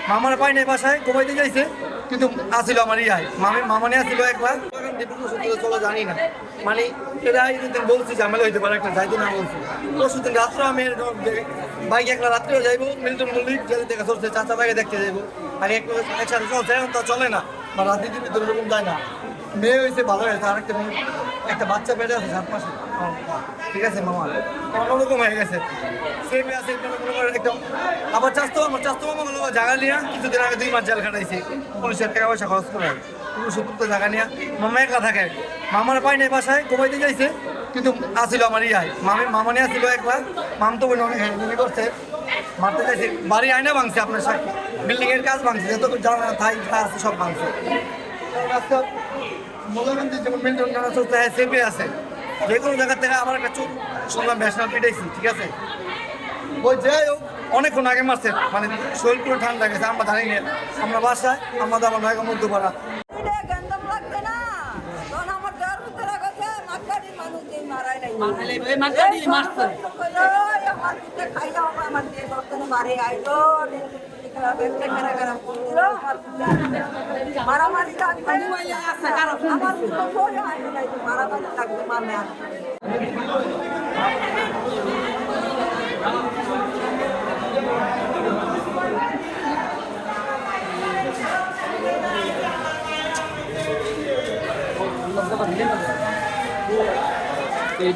মামার পাই নাই বাসায় ঘুমাইতে যাইছে, কিন্তু আসিল আমার ইয়াই মামানে আসিল একবার চলো জানি না, মানে এটা বলছি ঝামেলা হইতে পারে একটা যাইতে না বলছি। পরশু দিন রাত্রে আমি বাইক একলা রাত্রেও যাইবো, মিল্টন মল্লিক জেলে দেখা চলছে, চাচা বাইকে দেখতে যাইবো, আর একসাথে চলছে, এখন তো চলে না বা রাজনীতির ভিতরে এরকম যায় না। মেয়ে হয়েছে ভালো হয়েছে, আর একটা বাচ্চা পেটে আছে 7 মাসে, ঠিক আছে মামা অন্যরকম হয়ে গেছে। সেই মেয়ে আছে একদম। আবার আমার চাস্তো মামা হলো জায়গা নিয়ে কিছুদিন আগে 2 মাস জেল খাটাইছে, পুলিশের টাকা পয়সা খরচ করে 70 জায়গা নিয়ে। মামা একলা থাকে, মামার পাই নাই বাসায় ঘুমাইতে যাইছে, কিন্তু আসিল আমার ইয়াই মামানে আসিল একবার। মাম তো বোন অনেক হ্যান্ডেলি করছে, মারতে চাইছে, বাড়ি আয়না ভাঙছে, আপনার সাথে বিল্ডিং এর কাজ ভাঙছে, যত জানা থাই আছে সব ভাঙছে। মূল্যবন্ধী যেমন মিল্টন জানা চলতে সেফে আছে, যে কোনো জায়গা থেকে আমার একটা চোখ শুনলাম ভ্যাসনাল পিটাইছি, ঠিক আছে। ওই যাই হোক অনেকক্ষণ আগে মারছে, মানে শরীর পুরো ঠান্ডা গেছে, আমরা জানি না। আমরা বাসায় আমাদের আমার ভাইকে মধ্যে পাড়া মারামারি লাগবে, মারামারি লাগবে মানে এই